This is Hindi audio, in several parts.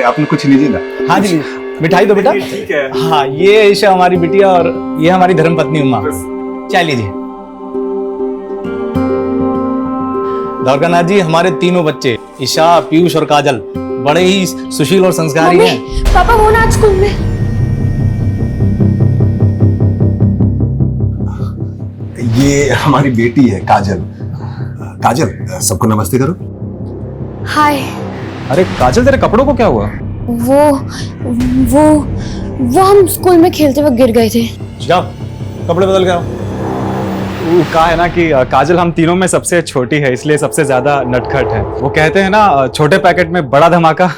आपने कुछ लीजिए ना। हाँ जी, मिठाई दो बेटा। ठीक है। हाँ, ये ईशा हमारी बिटिया और ये हमारी धर्मपत्नी उमा। चाय लीजिए। द्वारकानाथ जी, हमारे तीनों बच्चे ईशा, पीयूष और काजल बड़े ही सुशील और संस्कारी हैं। पापा वो ना आज स्कूल में। ये हमारी बेटी है काजल। काजल, सबको नमस्ते करो। हाय। अरे काजल, तेरे कपड़ों को क्या हुआ? वो हम स्कूल में खेलते वक्त गिर गए थे। जाओ कपड़े बदल के आओ। वो कहा है ना कि काजल हम तीनों में सबसे छोटी है, इसलिए सबसे ज्यादा नटखट है। वो कहते हैं ना, छोटे पैकेट में बड़ा धमाका।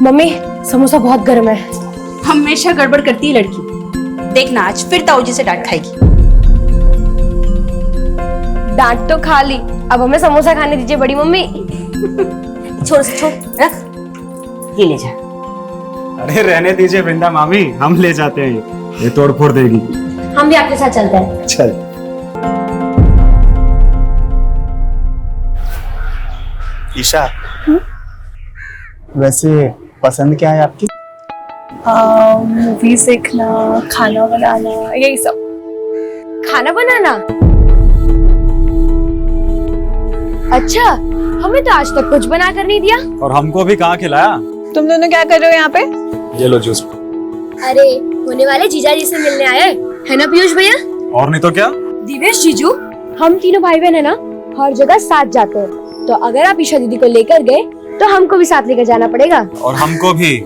मम्मी, समोसा बहुत गर्म है। हमेशा गड़बड़ करती है लड़की। देखना आज फिर ताऊजी से डांट खाएगी। डांट तो खा ली, अब हमें समोसा खाने दीजिए बड़ी मम्मी। छोड़ रख, ये ले जा। अरे रहने दीजिए वृंदा मामी, हम ले जाते हैं, ये तोड़ फोड़ देगी। हम भी आपके साथ चलते हैं। चल। ईशा, वैसे पसंद क्या है आपकी? मूवीज देखना, खाना बनाना, यही सब। खाना बनाना? अच्छा, हमें तो आज तक कुछ बना कर नहीं दिया। और हमको भी कहाँ खिलाया। तुम दोनों क्या कर रहे हो यहाँ पे? ये लो जूस। अरे होने वाले जीजा जी से मिलने आए है ना पीयूष भैया? और नहीं तो क्या। दिवेश जीजू, हम तीनों भाई बहन है ना, हर जगह साथ जाते हैं, तो अगर आप ईशा दीदी को लेकर गए तो हमको भी साथ लेकर जाना पड़ेगा। और हमको भी।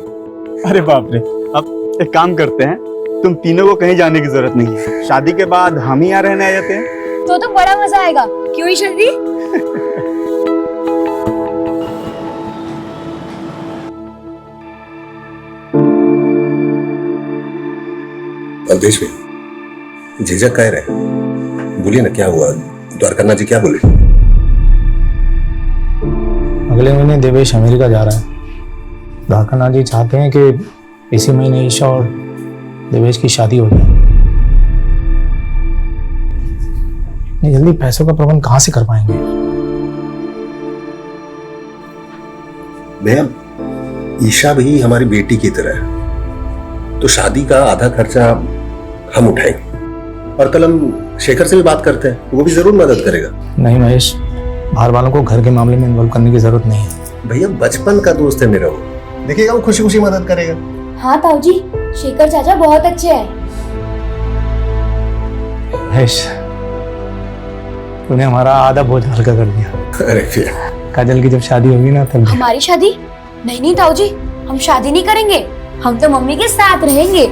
अरे बाप रे, अब एक काम करते हैं, तुम तीनों को कहीं जाने की जरूरत नहीं है, शादी के बाद हम ही यहाँ रहने आ जाते हैं। तो बड़ा मजा आएगा, क्यों ईशा दीदी? अवधेश भैया, झिझक कह रहे, बोलिए ना क्या हुआ? द्वारकानाथ जी क्या बोले? अगले महीने देवेश अमेरिका जा रहा है। द्वारकानाथ जी चाहते हैं कि इसी महीने ईशा और देवेश की शादी हो जाए। नहीं जल्दी पैसों का प्रबंध कहाँ से कर पाएंगे? भैया, ईशा भी हमारी बेटी की तरह है, तो शादी का आधा खर्चा हम उठाएंगे। और कल हम शेखर से भी बात करते हैं, वो भी जरूर मदद करेगा। नहीं महेश, बाहर वालों को घर के मामले में इन्वॉल्व करने की जरूरत नहीं है। भैया बचपन का दोस्त है मेरा, वो देखिएगा वो खुशी खुशी मदद करेगा। हाँ ताऊजी, शेखर चाचा बहुत अच्छे हैं। महेश, तूने हमारा आधा बोझ हल्का कर दिया। अरे भैया, काजल की जब शादी होगी ना तब। हमारी शादी? नहीं ताऊजी, हम शादी नहीं करेंगे, हम तो मम्मी के साथ रहेंगे।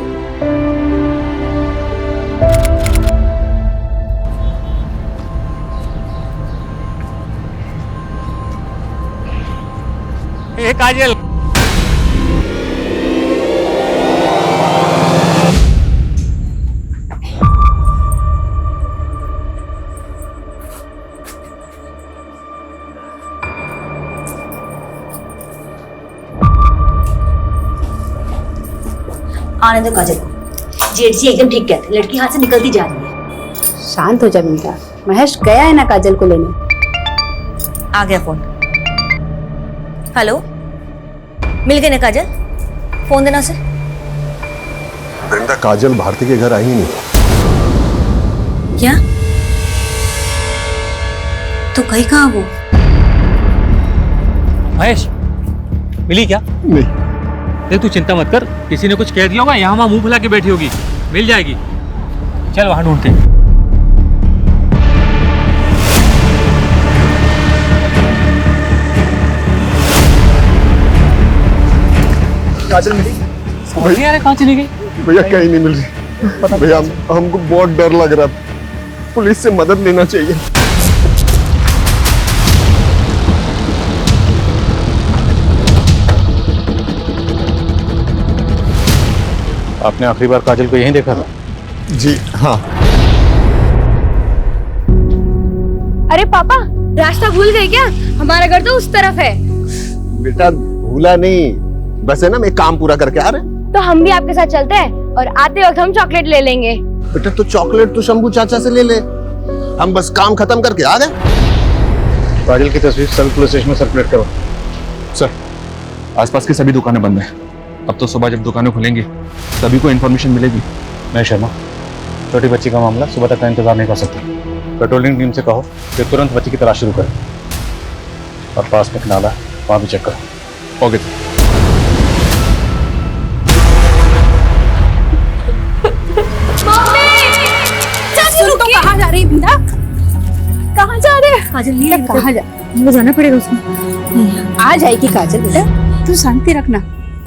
ए काजल, आने दो काजल को। जेठ जी एकदम ठीक कहते, लड़की हाथ से निकलती जा रही है। शांत हो जा बेटा। महेश गया है ना काजल को लेने। आ गया फोन। हेलो, मिल गए ना काजल? फोन देना उसे। वृंदा, काजल भारती के घर आई ही नहीं। क्या? तो कहीं कहाँ वो? महेश, मिली क्या? नहीं। देख तू चिंता मत कर, किसी ने कुछ कह दिया होगा, यहाँ वहाँ मुंह फुला के बैठी होगी, मिल जाएगी। चल वहां ढूंढते हैं। काजल मिली? समझ नहीं आ रहा कहाँ चली गई। भैया कहीं नहीं मिल रही भैया, हमको बहुत डर लग रहा, पुलिस से मदद लेना चाहिए। आपने आखिरी बार काजल को यहीं देखा था? जी हाँ। अरे पापा, रास्ता भूल गए क्या? हमारा घर तो उस तरफ है। बेटा भूला नहीं, बस है ना, मैं काम पूरा करके आ रहे हैं। तो हम भी आपके साथ चलते हैं और आते वक्त हम चॉकलेट ले लेंगे। बेटा तो चॉकलेट तो शंभू चाचा से ले ले, हम बस काम खत्म करके आ गए। काजल की तस्वीर सभी पुलिस स्टेशन में सर्कुलेट करो। सर, आसपास की सभी दुकानें बंद हैं। अब तो सुबह जब दुकानें खुलेंगी सभी को इन्फॉर्मेशन मिलेगी। मैं शर्मा, छोटी बच्ची का मामला सुबह तक का इंतजार नहीं कर सकती। पेट्रोलिंग टीम से कहो कि तुरंत बच्ची की तलाश शुरू करें और पास में एक नाला है वहाँ भी चेक करो। Okay sir. कहाँ जा रही है बिंदा? कहाँ जा रहे हैं? काजल नहीं है, कहाँ जा? मुझे जाना पड़ेगा उसमें। आ जाएगी काजल बेटा, तू शांति रखना।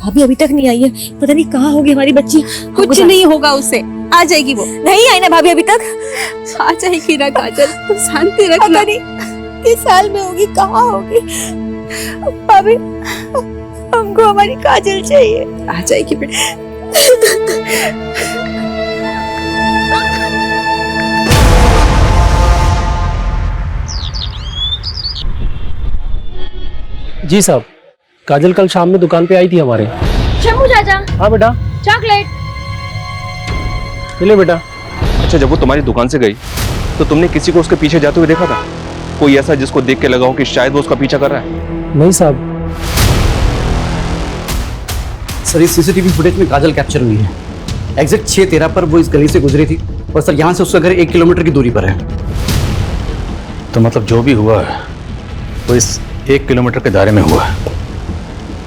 भाभी अभी तक नहीं आई है, पता नहीं कहाँ होगी हमारी बच्ची। कुछ नहीं होगा उससे, आ जाएगी वो। नहीं आई ना भाभी अभी तक। आ जाएगी ना काजल, तू शांति रखना। किस साल में होगी, कहाँ होगी? भाभी हमको हमारी काजल चाहिए। आ जाएगी बेटा। जी साहब, काजल कल शाम में दुकान पे आई थी हमारे। शंभू चाचा, हाँ बेटा, चॉकलेट। ले बेटा। अच्छा, जब वो तुम्हारी दुकान से गई तो तुमने किसी को उसके पीछे जाते हुए देखा था? कोई ऐसा जिसको देख के लगा हो कि शायद वो उसका पीछा कर रहा है? नहीं साहब। सर, इस सीसीटीवी फुटेज में काजल कैप्चर हुई है। एग्जैक्ट 6:13 पर वो इस गली से गुजरी थी और सर यहाँ से उसका घर 1 किलोमीटर की दूरी पर है। तो मतलब जो भी हुआ है वो इस 1 किलोमीटर के दायरे में हुआ है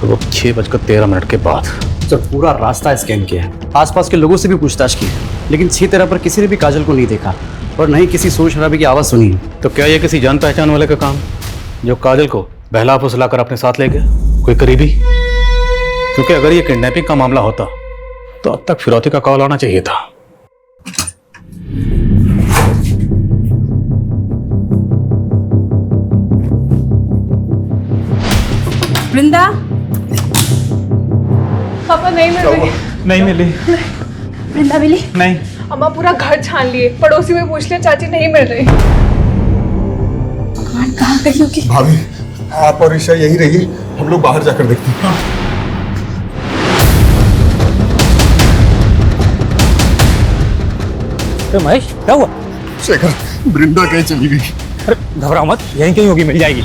और वो 6:13 के बाद। सर, पूरा रास्ता स्कैन किया है, आसपास के लोगों से भी पूछताछ की, लेकिन 6:13 पर किसी ने भी काजल को नहीं देखा और न ही किसी शोर शराबे की आवाज़ सुनी। तो क्या ये किसी जान पहचान वाले का काम जो काजल को बहला फुसला कर अपने साथ ले गया? कोई करीबी? क्योंकि अगर ये किडनैपिंग का मामला होता तो अब तक फिरौती का कॉल आना चाहिए था। वृंदा, पापा नहीं मिल रही। नहीं मिली। वृंदा मिली? नहीं। अम्मा पूरा घर छान लिए, पड़ोसी में पूछ लिया, चाची नहीं मिल रही। भगवान, कहाँ गई होगी? भाभी, आप और ईशा यही रहिए, हम लोग बाहर जाकर देखते हैं। महेश, क्या हुआ? शेखर, वृंदा कहीं चली गई। अरे घबराओ मत, यहीं कहीं होगी, मिल जाएगी।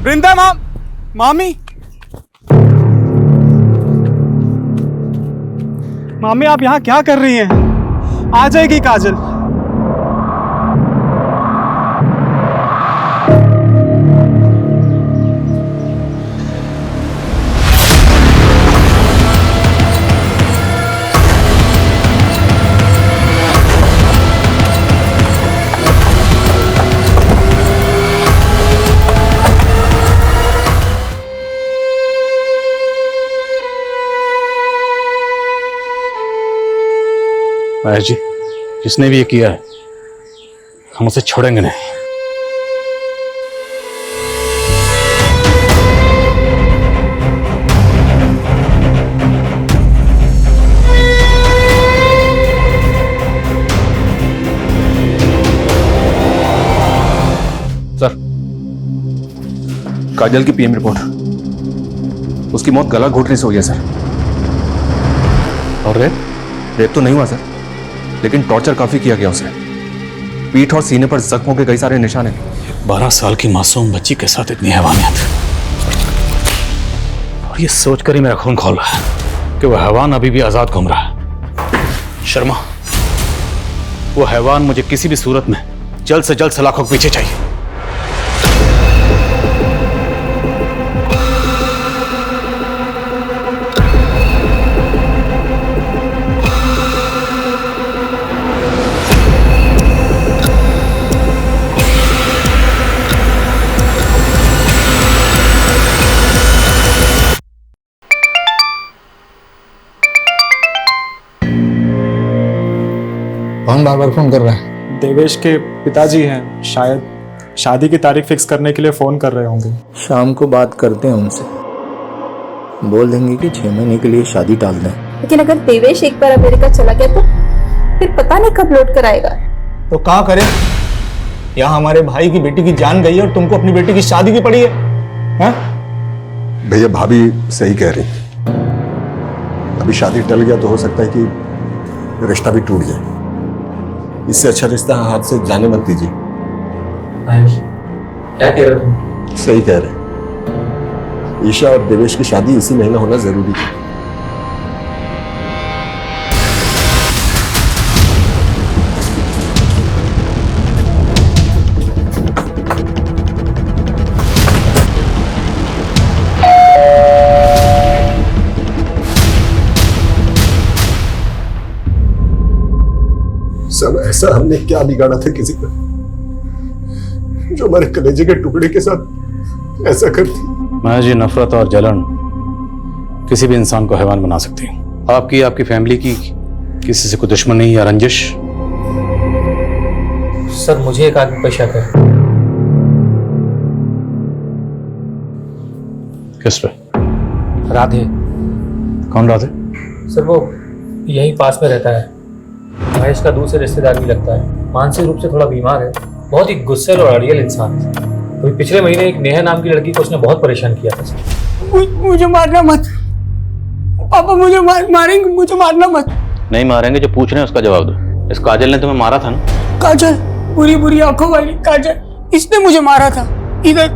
वृंदा मामी मामी, आप यहाँ क्या कर रही हैं? आ जाएगी काजल। महेश जी, जिसने भी ये किया है हम उसे छोड़ेंगे नहीं। सर, काजल की पीएम रिपोर्ट। उसकी मौत गला घोटने से हुई है सर। और रेप तो नहीं हुआ सर, लेकिन टॉर्चर काफी किया गया उसे। पीठ और सीने पर जख्मों के कई सारे निशान हैं। 12 साल की मासूम बच्ची के साथ इतनी हैवानियत, और ये सोचकर ही मेरा खून खौल रहा है कि वह हैवान अभी भी आजाद घूम रहा है। शर्मा, वो हैवान मुझे किसी भी सूरत में जल्द से जल्द सलाखों के पीछे चाहिए। कौन बार बार फोन कर रहा है? देवेश के पिताजी हैं, शायद शादी की तारीख फिक्स करने के लिए फोन कर रहे होंगे। शाम को बात करते हैं उनसे, बोल देंगे कि 6 महीने के लिए शादी टाल दें। लेकिन अगर देवेश एक बार अमेरिका चला गया तो फिर पता नहीं कब लौट कर आएगा। तो क्या करें? यहाँ हमारे भाई की बेटी की जान गई है और तुमको अपनी बेटी की शादी की पड़ी है, हाँ? भैया, भाभी सही कह रही। अभी शादी टल गया तो हो सकता है कि रिश्ता भी टूट जाए। इससे अच्छा रिश्ता हाथ से जाने मत दीजिए। क्या कह रहे हो? सही कह रहे। ईशा और देवेश की शादी इसी महीने होना जरूरी है। सब ऐसा हमने क्या बिगाड़ा था किसी का, जो हमारे कलेजे के टुकड़े के साथ ऐसा करती। महज ये नफरत और जलन किसी भी इंसान को हैवान बना सकती है। आपकी, आपकी फैमिली की किसी से कोई दुश्मनी या रंजिश? सर मुझे एक आदमी पर शक है। किस पे? राधे। कौन राधे? सर वो यहीं पास में रहता है, महेश का दूर से रिश्तेदार भी लगता है। मानसिक रूप से थोड़ा बीमार है, बहुत ही गुस्सैल और अड़ियल इंसान है। अभी पिछले महीने एक नेहा नाम की लड़की को उसने बहुत परेशान किया था सर। मुझे मारना मत पापा, मुझे मारेंगे, मुझे मारना मत। नहीं मारेंगे, जो पूछ रहे हैं उसका जवाब दो। इस काजल ने तुम्हें मारा था ना? काजल, बुरी बुरी आंखों वाली काजल, इसने मुझे मारा था इधर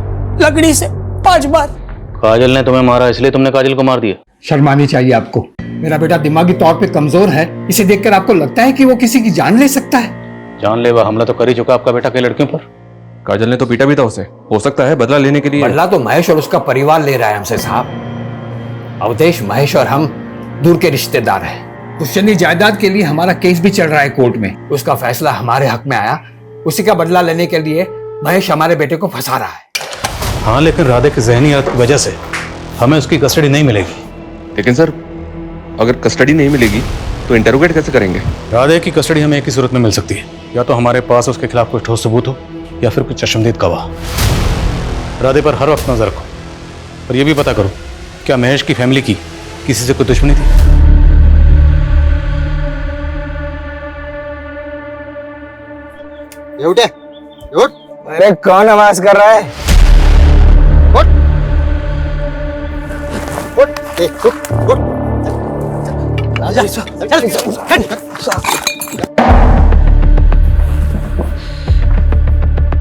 लकड़ी से 5 बार। काजल ने तुम्हें मारा इसलिए तुमने काजल को मार दिया? शर्मानी चाहिए आपको। मेरा बेटा दिमागी तौर पे कमजोर है, इसे देखकर आपको लगता है कि वो किसी की जान ले सकता है? जानलेवा हमला तो कर ही चुका आपका बेटा कई लड़कियों पर। काजल ने तो पीटा भी था उसे, हो सकता है बदला लेने के लिए। बदला तो महेश और उसका परिवार ले रहा है हमसे साहब। अवधेश, महेश और हम दूर के रिश्तेदार हैं। पुश्तैनी जायदाद के लिए हमारा केस भी चल रहा है कोर्ट में। उसका फैसला हमारे हक में आया, उसी का बदला लेने के लिए महेश हमारे बेटे को फंसा रहा है। हाँ, लेकिन राधे की जहनी हालत की वजह से हमें उसकी कस्टडी नहीं मिलेगी। लेकिन सर, अगर कस्टडी नहीं मिलेगी तो इंटरोगेट कैसे करेंगे? राधे की कस्टडी हमें एक ही सूरत में मिल सकती है, या तो हमारे पास उसके खिलाफ कोई ठोस सबूत हो या फिर कुछ चश्मदीद गवाह। राधे पर हर वक्त नजर रखो और ये भी पता करो क्या महेश की फैमिली की किसी से कोई दुश्मनी थी। उठे, उठ। अरे कौन आवाज कर रहा है? उठ, उठ, उठ। राजा,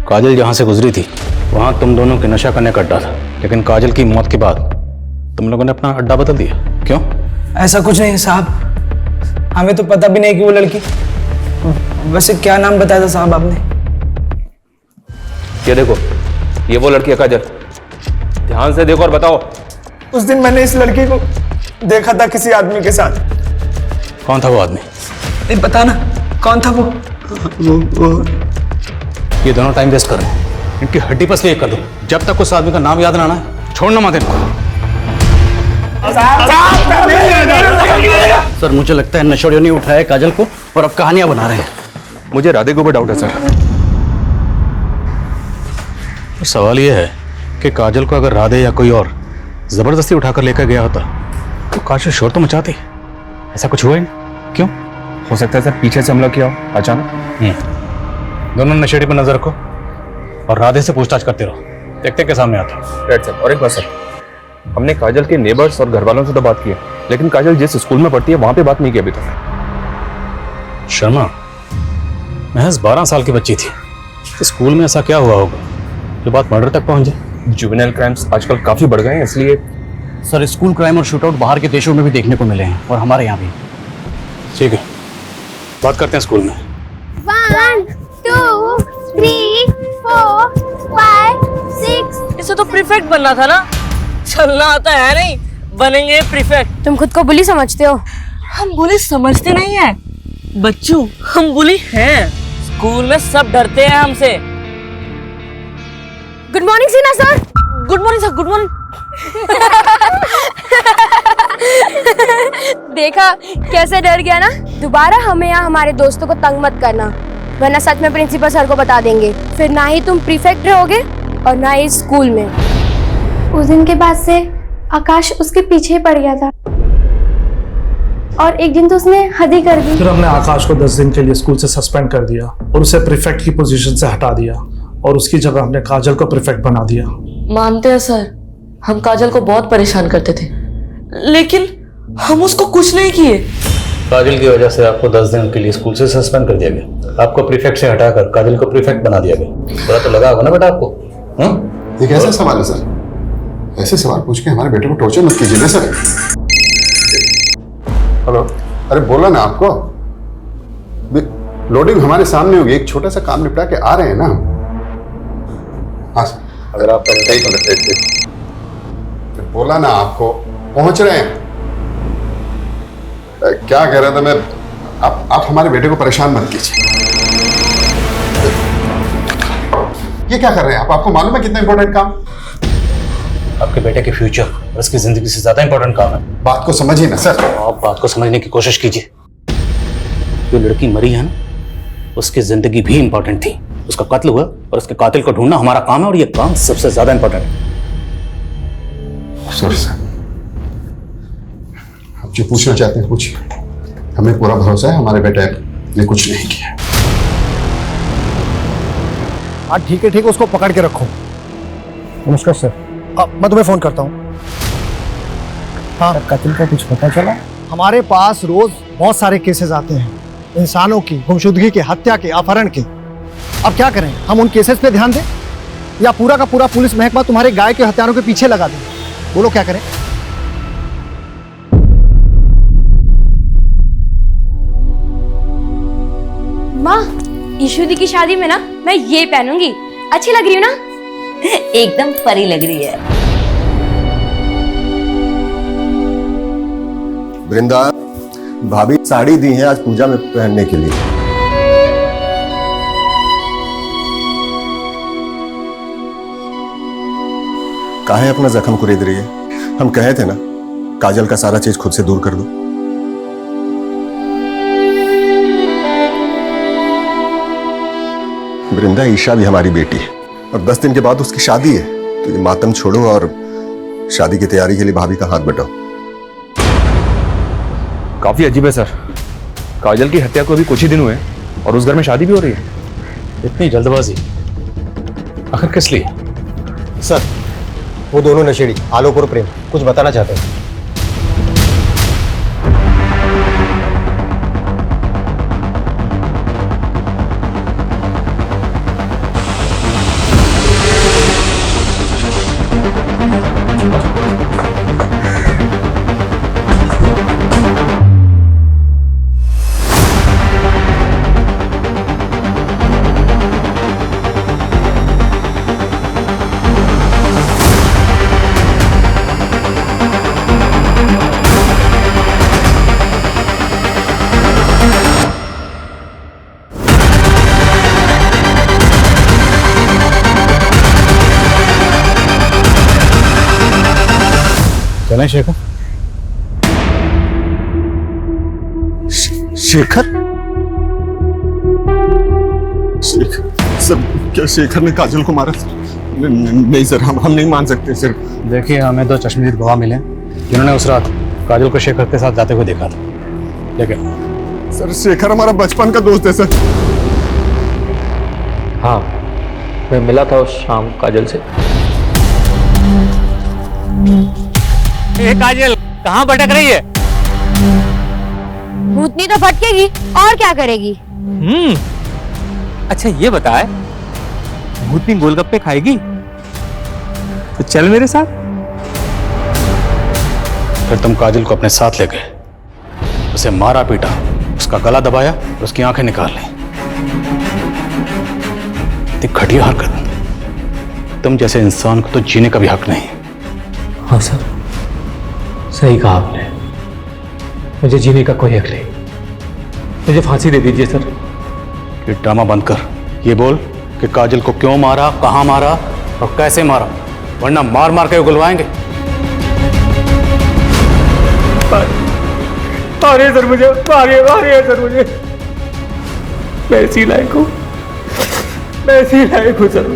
काजल जहां से गुजरी थी वहां तुम दोनों के नशा करने का अड्डा था, लेकिन काजल की मौत के बाद तुम लोगों ने अपना अड्डा बदल दिया, क्यों? ऐसा कुछ नहीं है साहब, हमें तो पता भी नहीं कि वो लड़की। वैसे क्या नाम बताया था साहब आपने? ये देखो, ये वो लड़की है काजल। ध्यान से देखो और बताओ। उस दिन मैंने इस लड़की को देखा था किसी आदमी के साथ। कौन था वो आदमी? नहीं पता ना कौन था वो। ये दोनों टाइम वेस्ट कर रहे हैं, इनकी हड्डी पसली एक कर दो। जब तक उस आदमी का नाम याद ना आना है छोड़ना मत इनको। सर मुझे लगता है नशोड़ियों ने उठाया काजल को और अब कहानियां बना रहे हैं। मुझे राधे के ऊपर डाउट है सर। तो सवाल यह है कि काजल को अगर राधे या कोई और जबरदस्ती उठाकर लेकर गया होता तो काजल शोर तो मचाती। ऐसा कुछ हुआ ही नहीं, क्यों? हो सकता है सर पीछे से हमला किया हो अचानक। दोनों नशेड़ी पर नजर रखो और राधे से पूछताछ करते रहो, देखते क्या सामने आता है। Right sir. और एक बात सर, हमने काजल के नेबर्स और घर वालों से तो बात की है, लेकिन काजल जिस स्कूल में पढ़ती है वहां पे बात नहीं की अभी तक। शर्मा, महज 12 साल की बच्ची थी, तो स्कूल में ऐसा क्या हुआ होगा जो बात मर्डर तक पहुंच जाए? जुवेनाइल क्राइम्स आजकल काफी बढ़ गए हैं, इसलिए सर स्कूल क्राइम और शूटआउट बाहर के देशों में भी देखने को मिले हैं और हमारे यहाँ भी। ठीक है, बात करते हैं स्कूल में। 1 2 3 4 5 6। इसे तो प्रीफेक्ट बनना था ना, चलना आता है नहीं, बनेंगे प्रीफेक्ट। तुम खुद को बुली समझते हो? हम बुली समझते नहीं है बच्चू, हम बुली हैं। स्कूल में सब डरते हैं हमसे। गुड मॉर्निंग सीना sir. Good morning sir, good morning. देखा कैसे डर गया ना। दोबारा हमें यहाँ हमारे दोस्तों को तंग मत करना, वरना सच में प्रिंसिपल सर को बता देंगे। फिर ना ही तुम प्रीफेक्ट रहोगे और ना ही स्कूल में। उस दिन के बाद से आकाश उसके पीछे पड़ गया था और एक दिन तो उसने हद ही कर दी। फिर हमने आकाश को 10 दिन के लिए स्कूल से सस्पेंड कर दिया और उसे प्रीफेक्ट की पोजीशन से हटा दिया और उसकी जगह हमने काजल को प्रीफेक्ट बना दिया। मानते हैं सर, हम काजल को बहुत परेशान करते थे, लेकिन हम उसको कुछ नहीं किए। काजल की वजह से आपको 10 दिन के लिए स्कूल से सस्पेंड कर दिया गया। आपको प्रीफेक्ट से हटाकर काजल को प्रीफेक्ट बना दिया गया। बुरा तो लगा होगा ना बेटा आपको? ये कैसा सवाल है सर? ऐसे सवाल पूछ के हमारे बेटे को टॉर्चर मत कीजिए ना सर। हेलो, अरे बोला ना आपको, लोडिंग हमारे सामने होगी, एक छोटा सा काम निपटा के आ रहे हैं ना हम। हाँ सर, अगर आप बोला ना आपको, पहुंच रहे हैं। क्या कह रहा था मैं, आप हमारे बेटे को परेशान मत कीजिए। ये क्या कर रहे हैं आप? आपको मालूम है कितना इंपॉर्टेंट काम? आपके बेटे के फ्यूचर और उसकी जिंदगी से ज्यादा इंपॉर्टेंट काम है। बात को समझिए ना सर। आप बात को समझने की कोशिश कीजिए। जो लड़की मरी है ना, उसकी जिंदगी भी इंपॉर्टेंट थी। उसका कत्ल हुआ और उसके कातिल को ढूंढना हमारा काम है, और ये काम सबसे ज्यादा इंपॉर्टेंट है। सॉरी सर, आप जो पूछना चाहते हैं पूछिए। हमें पूरा भरोसा है हमारे बेटे ने कुछ नहीं किया। हाँ ठीक है, उसको पकड़ के रखो। नमस्कार सर, मैं तुम्हें फोन करता हूँ। हाँ, कत्ल का कुछ पता चला? हमारे पास रोज बहुत सारे केसेस आते हैं, इंसानों की गुमशुदगी के, हत्या के, अपहरण के। अब क्या करें, हम उन केसेस पे ध्यान दें या पूरा का पूरा पुलिस महकमा तुम्हारे गाय के हत्यारों के पीछे लगा दें? बोलो क्या करें? माँ, ईशु दी की शादी में ना मैं ये पहनूंगी, अच्छी लग रही हूँ ना? एकदम परी लग रही है। वृंदा, भाभी साड़ी दी है आज पूजा में पहनने के लिए। काहे अपना जख्म कुरेद रही है? हम कहे थे ना, काजल का सारा चीज खुद से दूर कर दो। वृंदा, ईशा भी हमारी बेटी है और 10 दिन के बाद उसकी शादी है, तो ये मातम छोड़ो और शादी की तैयारी के लिए भाभी का हाथ बटाओ। काफी अजीब है सर, काजल की हत्या को अभी कुछ ही दिन हुए और उस घर में शादी भी हो रही है। इतनी जल्दबाजी आखिर किस लिए? सर, वो दोनों नशेड़ी आलोक और प्रेम कुछ बताना चाहते हैं। चलें शेखर? शेखर? सर, क्या शेखर ने काजल को मारा? नहीं सर, हम नहीं मान सकते सर। देखिए, हमें 2 चश्मदीद गवाह मिले जिन्होंने उस रात काजल को शेखर के साथ जाते हुए देखा था। लेकिन सर, शेखर हमारा बचपन का दोस्त है सर। हाँ, मैं मिला था उस शाम काजल से। काजल कहाँ भटक रही है? भूतनी तो भटकेगी और क्या करेगी? अच्छा ये बताए, भूतनी गोलगप्पे खाएगी? तो चल मेरे साथ। फिर तुम काजल को अपने साथ ले गए, उसे मारा पीटा, उसका गला दबाया और उसकी आंखें निकाल ली। इतनी घटिया हरकत, तुम जैसे इंसान को तो जीने का भी हक नहीं। हाँ सर, सही कहा आपने, मुझे जीने का कोई हक नहीं। मुझे फांसी दे दीजिए सर। ये ड्रामा बंद कर, ये बोल कि काजल को क्यों मारा, कहां मारा और कैसे मारा, वरना मार मार के उगलवाएंगे। मारिए सर मुझे, मारिए सर मुझे। मैं इसी लायक हूँ, मैं इसी लायक हूँ सर।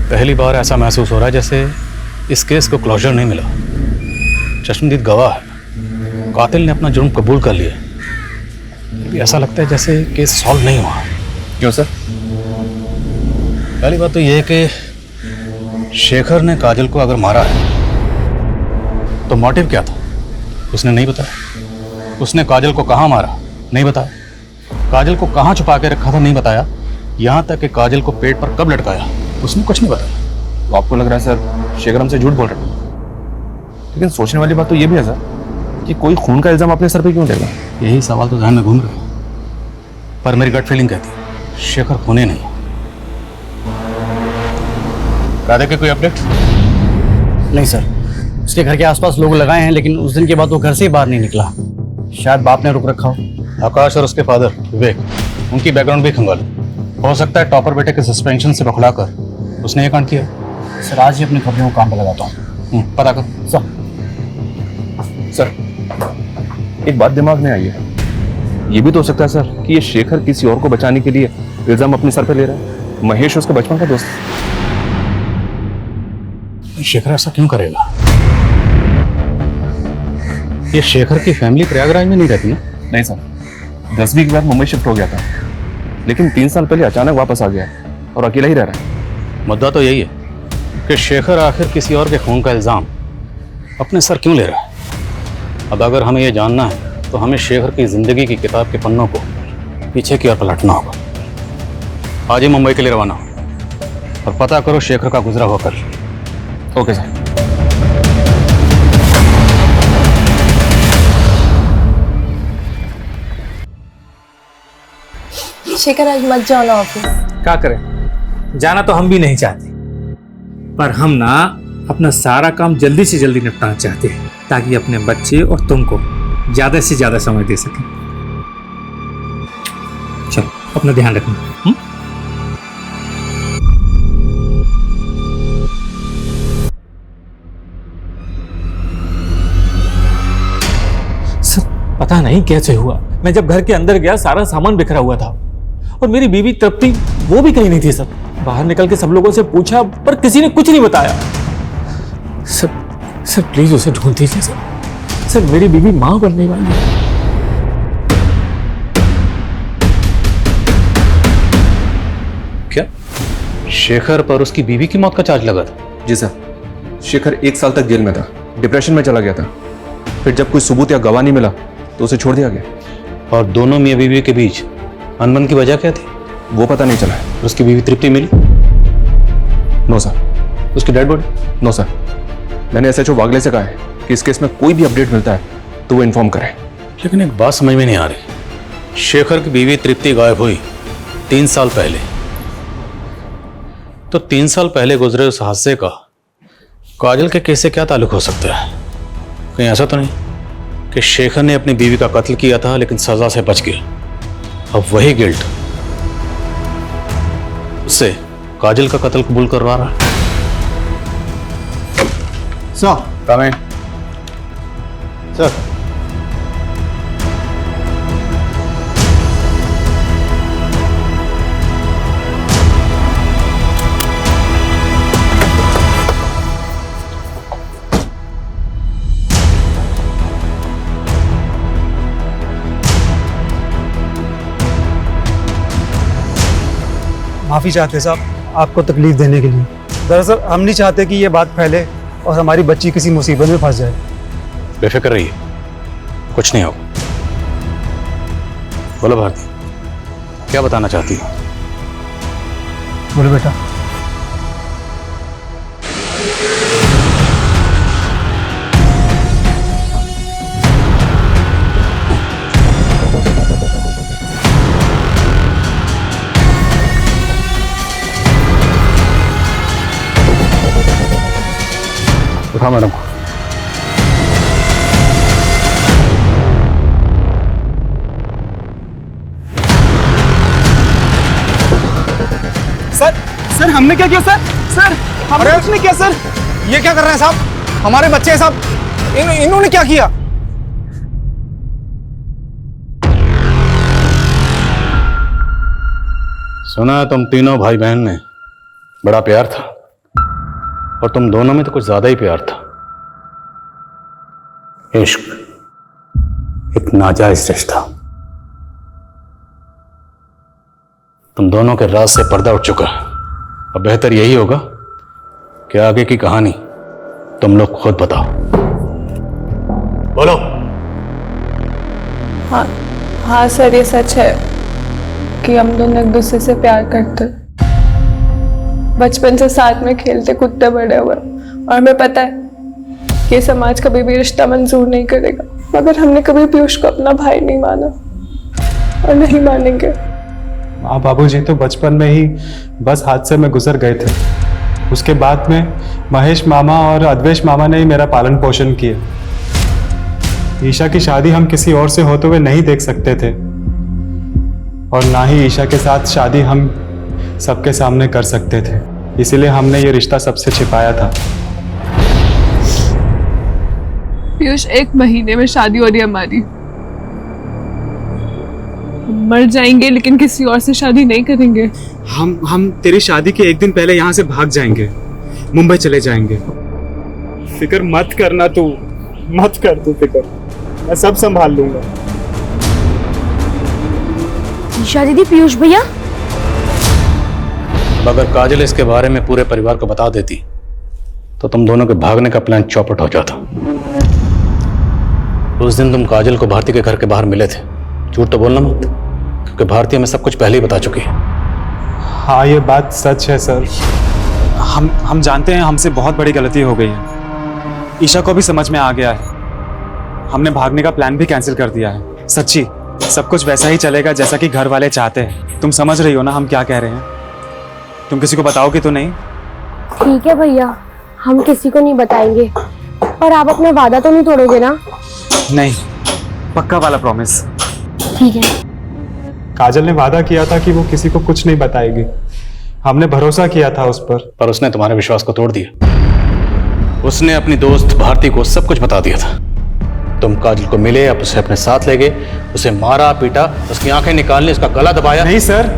पहली बार ऐसा महसूस हो रहा है जैसे इस केस को क्लोजर नहीं मिला। चश्मदीद गवाह है, कातिल ने अपना जुर्म कबूल कर लिया। ऐसा लगता है जैसे केस सॉल्व नहीं हुआ। क्यों सर? पहली बात तो यह है कि शेखर ने काजल को अगर मारा है तो मोटिव क्या था उसने नहीं बताया। उसने काजल को कहाँ मारा नहीं बताया। काजल को कहाँ छुपा के रखा था नहीं बताया। यहाँ तक कि काजल को पेट पर कब लटकाया उसने कुछ नहीं बताया। तो आपको लग रहा है सर शेखर हमसे झूठ बोल रहा है, लेकिन सोचने वाली बात तो ये भी है सर कि कोई खून का इल्जाम अपने सर पे क्यों लेगा। यही सवाल तो ध्यान में घूम रहा है, पर मेरी गट फीलिंग कहती है शेखर खूनी नहीं। राधे के कोई अपडेट? नहीं सर, उसके घर के आसपास लोग लगाए हैं, लेकिन उस दिन के बाद वो घर से ही बाहर नहीं निकला। शायद बाप ने रुक रखा हो। आकाश और उसके फादर विवेक, उनकी बैकग्राउंड भी खंगालो। हो सकता है टॉपर बेटे के सस्पेंशन से बखलाकर उसने ये कांड किया। सर आज ही अपने खबरों को काम पे लगाता हूँ। पता कर। सर एक बात दिमाग में आई है, ये भी तो हो सकता है सर कि ये शेखर किसी और को बचाने के लिए इल्जाम अपने सर पे ले रहा है। महेश उसका बचपन का दोस्त। शेखर ऐसा क्यों करेगा? ये शेखर की फैमिली प्रयागराज में नहीं रहती ना? नहीं सर, 10वीं के बाद मुंबई शिफ्ट हो गया था, लेकिन 3 साल पहले अचानक वापस आ गया और अकेला ही रह रहा है। मुद्दा तो यही है कि शेखर आखिर किसी और के खून का इल्जाम अपने सर क्यों ले रहा है। अब अगर हमें यह जानना है तो हमें शेखर की जिंदगी की किताब के पन्नों को पीछे की ओर पलटना होगा। आज ही मुंबई के लिए रवाना हो और पता करो शेखर का गुजरा हुआ कल। Okay sir. शेखर आज मत जाओ ना ऑफिस। क्या करें, जाना तो हम भी नहीं चाहते, पर हम ना अपना सारा काम जल्दी से जल्दी निपटाना चाहते हैं ताकि अपने बच्चे और तुमको ज्यादा से ज्यादा समय दे सकें। चलो अपना ध्यान रखना। सब पता नहीं कैसे हुआ, मैं जब घर के अंदर गया सारा सामान बिखरा हुआ था और मेरी बीवी तृप्ति वो भी कहीं नहीं थी। सब बाहर निकल के सब लोगों से पूछा पर किसी ने कुछ नहीं बताया। सर प्लीज उसे ढूंढ दीजिए सर मेरी बीवी मां बनने वाली है। क्या शेखर पर उसकी बीवी की मौत का चार्ज लगा था? जी सर, शेखर 1 साल तक जेल में था, डिप्रेशन में चला गया था। फिर जब कोई सबूत या गवाह नहीं मिला तो उसे छोड़ दिया गया। और दोनों मियां बीवी के बीच अनबन की वजह क्या थी? वो पता नहीं चला। उसकी बीवी तृप्ति मिली? No sir. उसकी डेड बॉडी? No sir. मैंने एसएचओ वागले से कहा है कि इस केस में कोई भी अपडेट मिलता है तो वो इन्फॉर्म करे। लेकिन एक बात समझ में नहीं आ रही, शेखर की बीवी तृप्ति गायब हुई 3 साल पहले, तो 3 साल पहले गुजरे उस हादसे का काजल के केस से क्या ताल्लुक हो सकता है? कहीं ऐसा तो नहीं कि शेखर ने अपनी बीवी का कत्ल किया था लेकिन सजा से बच गया, अब वही गिल्ट उससे काजल का कत्ल कबूल करवा रहा है? सर कमें सर माफ़ी चाहते साहब आपको तकलीफ देने के लिए। दरअसल हम नहीं चाहते कि ये बात फैले और हमारी बच्ची किसी मुसीबत में फंस जाए। बेफिक्र रहिए, कुछ नहीं होगा। बोलो भारती, क्या बताना चाहती हो? बोलो बेटा। उठा मैडम। सर हमने क्या किया सर हमने कुछ नहीं किया सर। ये क्या कर रहे हैं साहब? हमारे बच्चे हैं साहब। इन्होंने क्या किया? सुना है तुम तीनों भाई बहन में बड़ा प्यार था, और तुम दोनों में तो कुछ ज्यादा ही प्यार था। इश्क, एक नाजायज रिश्ता। तुम दोनों के राज से पर्दा उठ चुका है, अब बेहतर यही होगा कि आगे की कहानी तुम लोग खुद बताओ। बोलो। हाँ सर, ये सच है कि हम दोनों एक दूसरे से प्यार करते, बचपन से साथ में खेलते कूदते बड़े हुए, और हमें पता है कि समाज कभी भी रिश्ता मंजूर नहीं करेगा, मगर हमने कभी पीयूष को अपना भाई नहीं माना और नहीं मानेंगे। माँ बाबूजी तो बचपन में ही बस हादसे में गुजर गए थे। उसके बाद में महेश मामा और अद्वेश मामा ने ही मेरा पालन पोषण किया। ईशा की शादी हम किसी और से होते हुए नहीं देख सकते थे, और ना ही ईशा के साथ शादी हम सबके सामने कर सकते थे, इसीलिए हमने ये रिश्ता सबसे छिपाया था। पीयूष, 1 महीने में शादी हो रही है हमारी। हम मर जाएंगे लेकिन किसी और से शादी नहीं करेंगे। हम तेरी शादी के एक दिन पहले यहाँ से भाग जाएंगे, मुंबई चले जाएंगे। फिक्र मत करना तू, मत कर तू फिक्र, मैं सब संभाल लूंगा। ईशा दीदी, पीयूष भैया। अगर काजल इसके बारे में पूरे परिवार को बता देती तो तुम दोनों के भागने का प्लान चौपट हो जाता। उस दिन तुम काजल को भारती के घर के बाहर मिले थे, झूठ तो बोलना मत, क्योंकि भारती हमें सब कुछ पहले ही बता चुकी है। हाँ, ये बात सच है सर। हम जानते हैं हमसे बहुत बड़ी गलती हो गई है। ईशा को भी समझ में आ गया है। हमने भागने का प्लान भी कैंसिल कर दिया है। सच्ची, सब कुछ वैसा ही चलेगा जैसा कि घर वाले चाहते हैं। तुम समझ रही हो ना हम क्या कह रहे हैं? तुम किसी को बताओगे तो नहीं? ठीक है भैया, हम किसी को नहीं बताएंगे, पर आप अपना वादा तो नहीं तोड़ोगे ना? नहीं, पक्का वाला प्रॉमिस। ठीक है। काजल ने वादा किया था कि वो किसी को कुछ नहीं बताएगी। हमने भरोसा किया था उस पर उसने तुम्हारे विश्वास को तोड़ दिया। उसने अपनी दोस्त भारती को सब कुछ बता दिया था। तुम काजल को मिले, अब उसे अपने साथ ले गए, उसे मारा पीटा, उसकी आंखें निकालने, उसका गला दबाया। नहीं सर,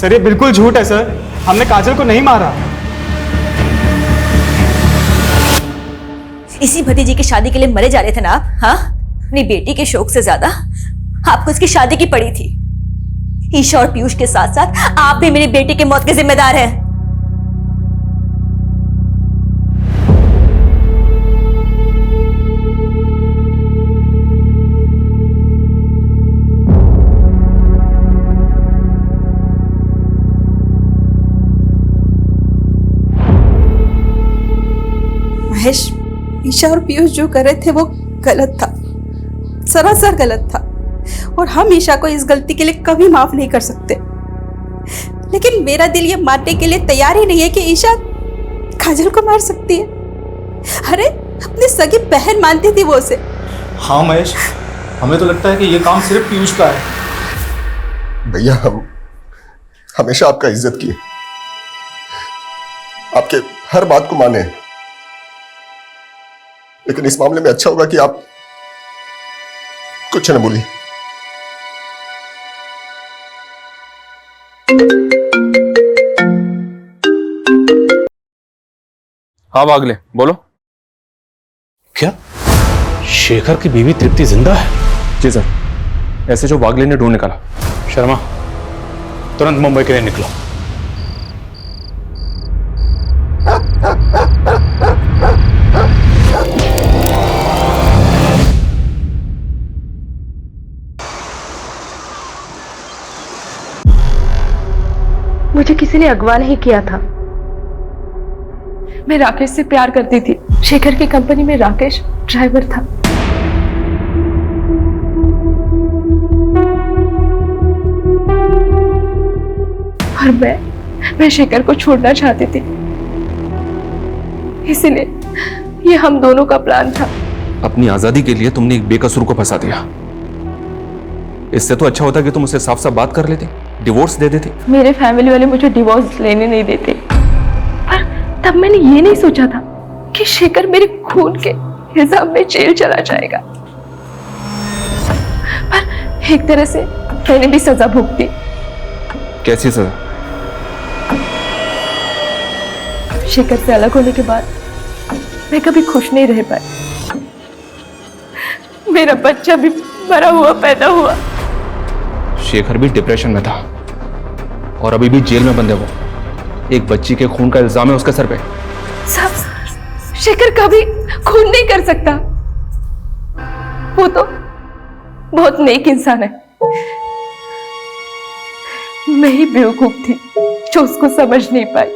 ये बिल्कुल झूठ है सर। हमने काजल को नहीं मारा। इसी भतीजी की शादी के लिए मरे जा रहे थे ना आप? हाँ, अपनी बेटी के शौक से ज्यादा आपको इसकी शादी की पड़ी थी। ईशा और पीयूष के साथ साथ आप भी मेरी बेटी की मौत के जिम्मेदार हैं। महेश, ईशा और पीयूष जो कर रहे थे वो गलत था, सरासर गलत था, और हम ईशा को इस गलती के लिए कभी माफ नहीं कर सकते। लेकिन मेरा दिल ये मानने के लिए तैयार ही नहीं है कि ईशा काजल को मार सकती है। अरे, अपनी सगी बहन मानती थी वो उसे। हाँ महेश, हमें तो लगता है कि ये काम सिर्फ पीयूष का है। भैया, हम हमेशा आपका इज्जत किए, आपके हर बात को माने, लेकिन इस मामले में अच्छा होगा कि आप कुछ न बोलिए। हाँ वागले, बोलो। क्या शेखर की बीवी तृप्ति जिंदा है? जी सर, ऐसे जो वागले ने ढूंढ निकाला। शर्मा, तुरंत मुंबई के लिए निकलो। मुझे किसी ने अगवा नहीं किया था। मैं राकेश से प्यार करती थी। शेखर की कंपनी में राकेश ड्राइवर था। और मैं शेखर को छोड़ना चाहती थी, इसलिए ये हम दोनों का प्लान था। अपनी आजादी के लिए तुमने एक बेकसूर को फंसा दिया। इससे तो अच्छा होता कि तुम उसे साफ साफ बात कर लेते, डिवोर्स दे देते। मेरे फैमिली वाले मुझे डिवोर्स लेने नहीं देते, पर तब मैंने ये नहीं सोचा था कि शेखर मेरे खून के इल्जाम में जेल चला जाएगा। पर एक तरह से मैंने भी सजा भुगती। कैसी सजा? शेखर से अलग होने के बाद मैं कभी खुश नहीं रह पाई। मेरा बच्चा भी मरा हुआ पैदा हुआ। शेखर भी डिप्रेशन में था और अभी भी जेल में बंद है वो। एक बच्ची के खून का इल्जाम है उसके सर पे। साहब, शेखर कभी खून नहीं कर सकता। वो तो बहुत नेक इंसान है। मैं ही बेवकूफ थी जो उसको समझ नहीं पाई।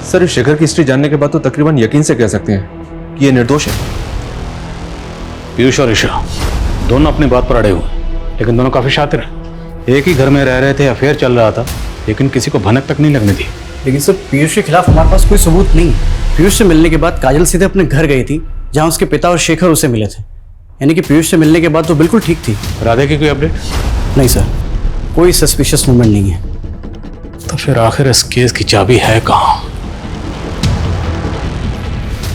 सर, इस शेखर की हिस्ट्री जानने के बाद तो तकरीबन यकीन से कह सकते हैं कि ये निर्दोष है। पीयूष और ईशा दोनों अपनी बात पर अड़े हुए, लेकिन दोनों काफी शातिर हैं। एक ही घर में रह रहे थे, अफेयर चल रहा था, लेकिन किसी को भनक तक नहीं लगने दी। लेकिन सर, पीयूष के खिलाफ हमारे पास कोई सबूत नहीं है। पीयूष से मिलने के बाद काजल सीधे अपने घर गई थी, जहां उसके पिता और शेखर उसे मिले थे। यानी कि पीयूष से मिलने के बाद तो बिल्कुल ठीक थी। राधे की कोई अपडेट? नहीं सर, कोई सस्पिशियस मूवमेंट नहीं है। तो फिर आखिर इस केस की चाबी है कहां?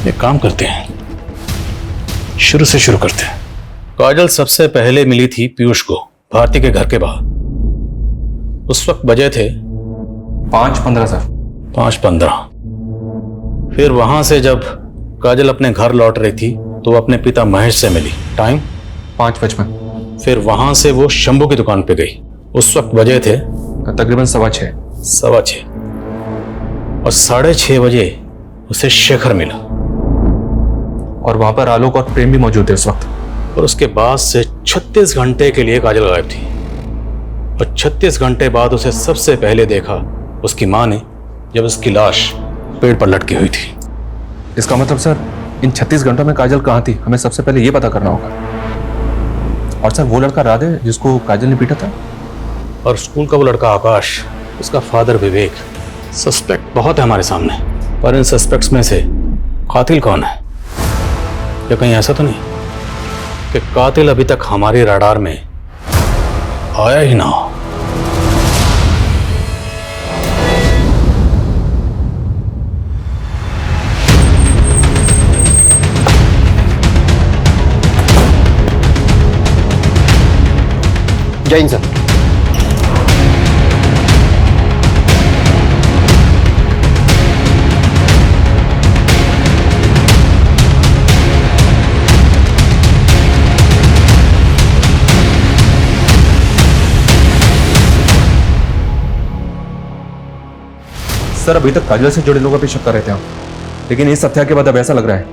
एक काम करते हैं, शुरू से शुरू करते हैं। काजल सबसे पहले मिली थी पीयूष को भारती के घर के बाहर। उस वक्त बजे थे 5:15 सर। 5:15। फिर वहां से जब काजल अपने घर लौट रही थी तो वो अपने पिता महेश से मिली। टाइम 5:55। फिर वहां से वो शंभू की दुकान पे गई। उस वक्त बजे थे तकरीबन 6:15। 6:15। और 6:30 बजे उसे शेखर मिला, और वहां पर आलोक और प्रेम भी मौजूद थे उस वक्त। और उसके बाद से 36 घंटे के लिए काजल गायब थी। और 36 घंटे बाद उसे सबसे पहले देखा उसकी मां ने, जब उसकी लाश पेड़ पर लटकी हुई थी। इसका मतलब सर, इन 36 घंटों में काजल कहाँ थी, हमें सबसे पहले ये पता करना होगा। और सर, वो लड़का राधे जिसको काजल ने पीटा था, और स्कूल का वो लड़का आकाश, उसका फादर विवेक। सस्पेक्ट बहुत है हमारे सामने, पर इन सस्पेक्ट्स में से कातिल कौन है? या कहीं ऐसा तो नहीं कि कातिल अभी तक हमारी रडार में आया ही ना हो? जय हिंद सर। सर, अभी तक काजल से जुड़े लोगों पर शक कर रहे थे हम, लेकिन इस हत्या के बाद अब ऐसा लग रहा है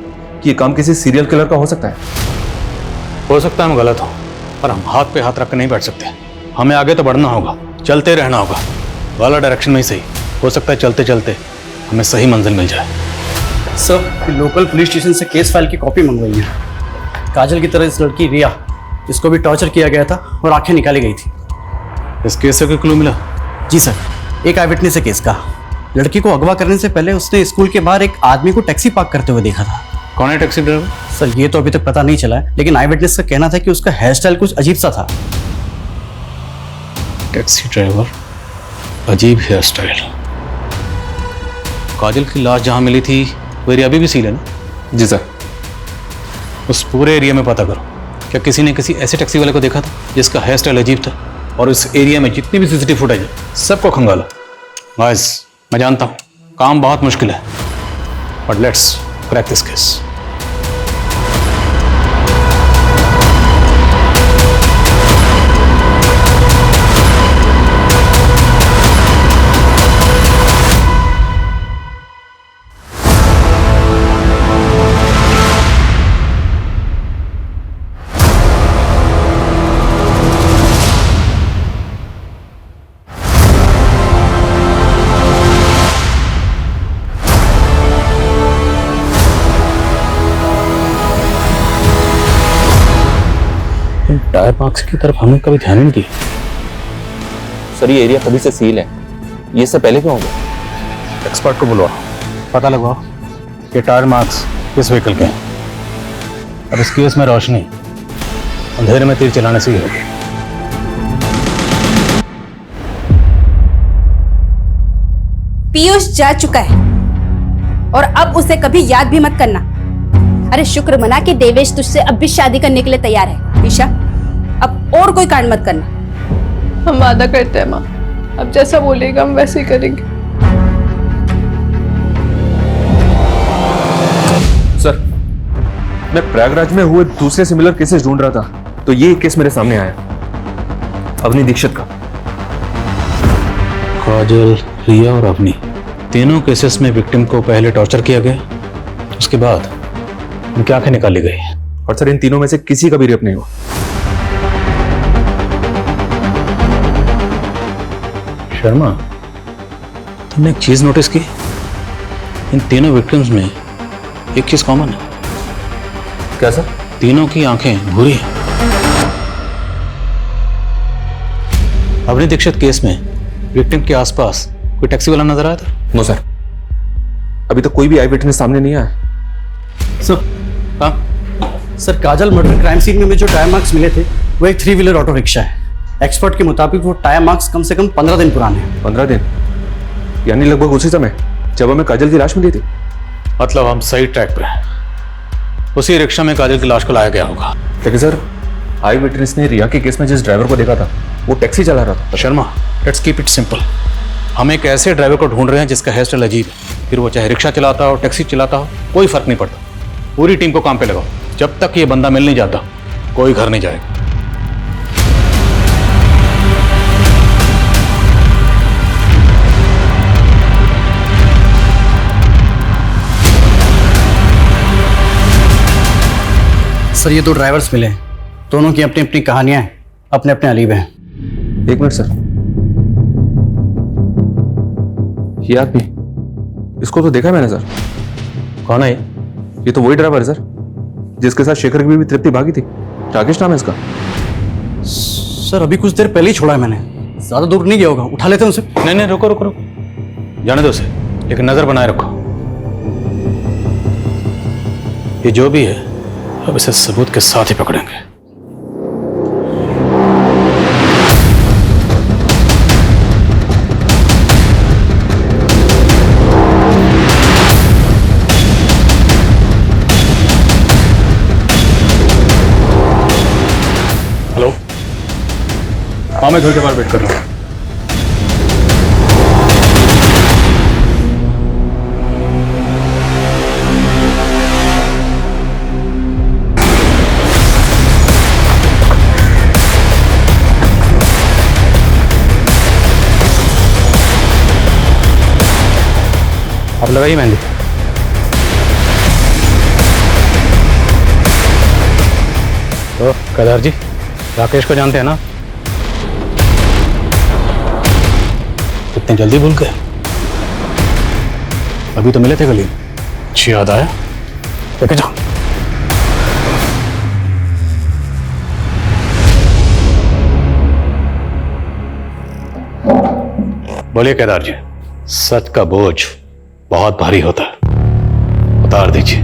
कि ये काम किसी सीरियल किलर का हो सकता है। हो सकता है हम गलत हो, पर हम हाथ पे हाथ रख कर नहीं बैठ सकते। हमें आगे तो बढ़ना होगा, चलते रहना होगा, वाला डायरेक्शन में ही सही। हो सकता है चलते चलते हमें सही मंजिल मिल जाए। सर, लोकल पुलिस स्टेशन से केस फाइल की कॉपी मंगवाई है। काजल की तरह इस लड़की रिया, जिसको भी टॉर्चर किया गया था और आंखें निकाली गई थी। इस केस से कोई क्लू मिला? जी सर, एक आई विटनेस है केस का। लड़की को अगवा करने से पहले उसने स्कूल के बाहर एक आदमी को टैक्सी पार्क करते हुए देखा था। कौन है टैक्सी ड्राइवर? सर, ये तो अभी तक पता नहीं चला है, लेकिन आई विटनेस का कहना था कि उसका हेयर स्टाइल कुछ अजीब सा था। टैक्सी ड्राइवर, अजीब हेयर स्टाइल। काजल की लाश जहां मिली थी वो एरिया अभी भी सील है ना? जी सर। उस पूरे एरिया में पता करो, क्या किसी ने किसी ऐसे टैक्सी वाले को देखा था जिसका हेयर स्टाइल अजीब था? और इस एरिया में जितनी भी सीसीटीवी फुटेज है सबको खंगालो। गाइस, मैं जानता हूं काम बहुत मुश्किल है, but let's crack this case. Tyre marks की तरफ हमने कभी ध्यान नहीं दिया। सर, ये एरिया कभी से सील है, ये सब पहले क्यों हो गया? एक्सपर्ट को बुलवाओ, पता लगवाओ कि टायर मार्क्स किस व्हीकल के हैं। अब इस केस में रोशनी अंधेरे में तीर चलाने से ही होगी। पीयूष जा चुका है और अब उसे कभी याद भी मत करना। अरे शुक्र मना कि देवेश तुझसे अब भी शादी करने के लिए तैयार है। ईशा, अब और कोई कांड मत करना। हम वादा करते हैं माँ, अब जैसा बोलेगा हम वैसे ही करेंगे। सर, मैं प्रयागराज में हुए दूसरे सिमिलर केसेस ढूंढ रहा था, तो ये केस मेरे सामने आया, अवनी दीक्षित का। काजल, रिया और अवनी, तीनों केसेस में विक्टिम को पहले टॉर्चर किया गया, उसके बाद उनकी आंखें निकाली गई। और सर इन तीनों में से किसी का भी रेप नहीं हुआ। शर्मा, तुमने एक चीज नोटिस की? इन तीनों विक्टिम्स में एक चीज कॉमन है। क्या सर? तीनों की आंखें भूरी हैं। अवनी दीक्षित केस में विक्टिम के आसपास कोई टैक्सी वाला नजर आया था? नो सर, अभी तक कोई भी आई विटनेस सामने नहीं आया। सर काजल मर्डर क्राइम सीन में जो टायर मार्क्स मिले थे वो एक 3 व्हीलर ऑटो रिक्शा है। एक्सपर्ट के मुताबिक वो टायर मार्क्स कम से कम 15 दिन पुराने हैं। 15 दिन? यानी लगभग उसी समय जब हमें काजल की लाश मिली थी। मतलब हम सही ट्रैक पे हैं। उसी रिक्शा में काजल की लाश को लाया गया होगा। लेकिन सर आई विटनेस ने रिया के केस में जिस ड्राइवर को देखा था वो टैक्सी चला रहा था। Sharma, let's keep it simple. हम एक ऐसे ड्राइवर को ढूंढ रहे हैं जिसका हेयर स्टाइल अजीब है। फिर वो चाहे रिक्शा चलाता हो, टैक्सी चलाता हो, कोई फर्क नहीं पड़ता। पूरी टीम को काम पे लगाओ। जब तक ये बंदा मिल नहीं जाता कोई घर नहीं जाएगा। सर ये 2 ड्राइवर्स मिले हैं, दोनों की अपनी अपनी कहानियां हैं, अपने अपने अलीब हैं। 1 मिनट सर, ये आदमी, इसको तो देखा मैंने सर। कौन है ये तो वही ड्राइवर है सर जिसके साथ शेखर की भी तृप्ति भागी थी। राकेश नाम है इसका। सर अभी कुछ देर पहले ही छोड़ा है मैंने, ज्यादा दूर नहीं गया होगा, उठा लेते हैं उसे। नहीं, रुको, जाने दो उसे, लेकिन नजर बनाए रखो। ये जो भी है अब इसे सबूत के साथ ही पकड़ेंगे। हेलो, हाँ मैं थोड़ी देर बाद वेट कर रहा हूँ। आप लगाइए मेहंदी। तो केदार जी, राकेश को जानते हैं ना? इतनी जल्दी भूल गए? अभी तो मिले थे गली। अच्छी याद आया, लेके जाओ। बोलिए केदार जी, सच का बोझ बहुत भारी होता है, उतार दीजिए।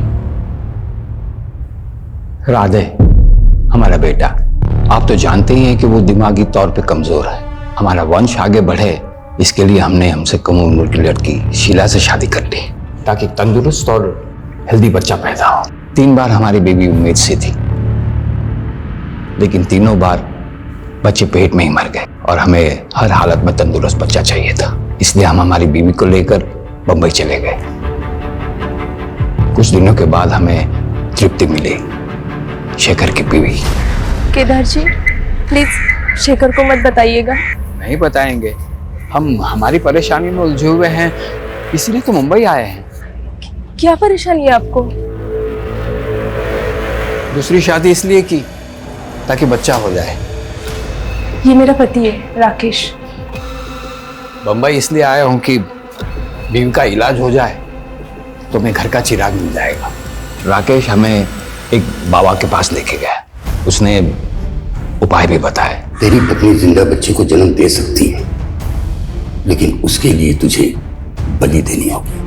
राधे, हमारा बेटा, आप तो जानते ही हैं कि वो दिमागी तौर पे कमजोर है। हमारा वंश आगे बढ़े इसके लिए हमने हमसे कम उम्र की लड़की शीला से शादी कर ली ताकि तंदुरुस्त और हेल्दी बच्चा पैदा हो। 3 बार हमारी बेबी उम्मीद से थी, लेकिन तीनों बार बच्चे पेट में ही मर गए और हमें हर हालत में तंदुरुस्त बच्चा चाहिए था। इसलिए हम हमारी बीवी को लेकर बंबई चले गए। कुछ दिनों के बाद हमें तृप्ति मिली, शेखर की बीवी। केदार जी प्लीज शेखर को मत बताइएगा। नहीं बताएंगे, हम हमारी परेशानी में उलझे हुए हैं, इसीलिए तो मुंबई आए हैं। क्या परेशानी है आपको? दूसरी शादी इसलिए की ताकि बच्चा हो जाए। ये मेरा पति है राकेश। बंबई इसलिए आया हूं कि बीवी का इलाज हो जाए तो मैं घर का चिराग मिल जाएगा। राकेश हमें एक बाबा के पास लेके गया, उसने उपाय भी बताया। तेरी पत्नी जिंदा बच्चे को जन्म दे सकती है, लेकिन उसके लिए तुझे बलि देनी होगी।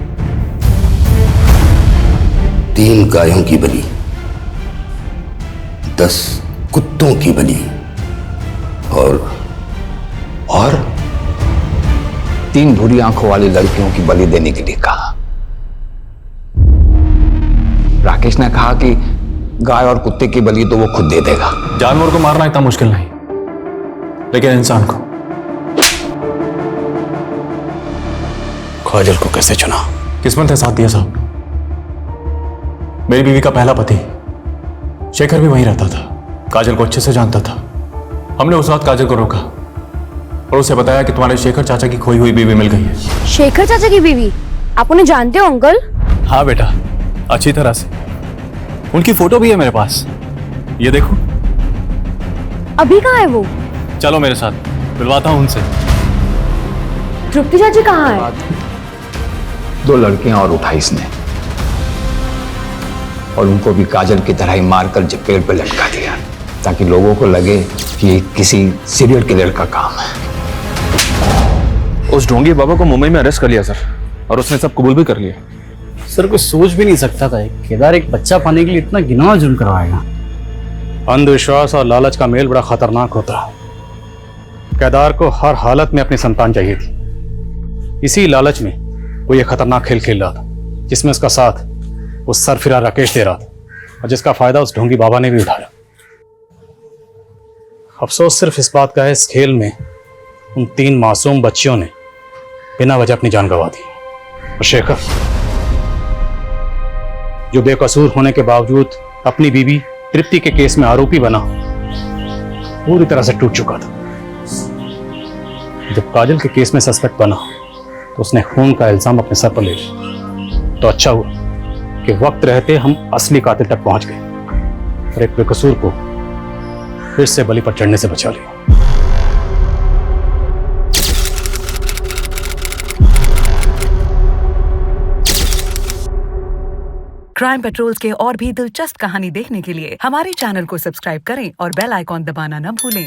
3 गायों की बलि, 10 कुत्तों की बलि और 3 भूरी आंखों वाली लड़कियों की बलि देने के लिए कहा। राकेश ने कहा कि गाय और कुत्ते की बलि तो वो खुद दे देगा। जानवर को मारना इतना मुश्किल नहीं, लेकिन इंसान को। काजल को कैसे चुना? किस्मत ने साथ दिया साहब। मेरी बीवी का पहला पति शेखर भी वहीं रहता था, काजल को अच्छे से जानता था। हमने उस रात काजल को रोका, और उसे बताया कि तुम्हारे शेखर चाचा की खोई हुई बीवी मिल गई है। शेखर चाचा की बीवी? आप उन्हें जानते हो अंकल? हाँ बेटा, अच्छी तरह से। उनकी फोटो भी है मेरे पास, ये देखो। अभी कहाँ है वो? चलो मेरे साथ, मिलवाता हूँ उनसे। तृप्ति चाची कहाँ है? 2 लड़कियां और उठाई इसने, और उनको भी काजल की तरह ही मारकर पेड़ पे लटका दिया, ताकि लोगों को लगे कि ये किसी सीरियल किलर का काम है। उस ढोंगी बाबा को मुंबई में अरेस्ट कर लिया सर, और उसने सब कबूल भी कर लिया। सर कुछ सोच भी नहीं सकता था केदार एक बच्चा पाने के लिए इतना घिनौना जुर्म करवाएगा। अंधविश्वास और लालच का मेल बड़ा खतरनाक होता है। केदार को हर हालत में अपनी संतान चाहिए थी। इसी लालच में वो ये खतरनाक खेल खेल रहा था, जिसमें उसका साथ उस सरफिरा राकेश दे रहा था, और जिसका फायदा उस ढोंगी बाबा ने भी उठाया। अफसोस सिर्फ इस बात का है, इस खेल में उन 3 मासूम बच्चियों ने बिना वजह अपनी जान गंवा दी। और शेखर, जो बेकसूर होने के बावजूद अपनी बीवी तृप्ति के केस में आरोपी बना, पूरी तरह से टूट चुका था। जब काजल के केस में सस्पेक्ट बना तो उसने खून का इल्जाम अपने सर पर ले लिया। तो अच्छा हुआ कि वक्त रहते हम असली कातिल तक पहुंच गए और एक बेकसूर को फिर से बलि पर चढ़ने से बचा लिया। क्राइम पेट्रोल्स के और भी दिलचस्प कहानी देखने के लिए हमारे चैनल को सब्सक्राइब करें और बेल आइकॉन दबाना न भूलें।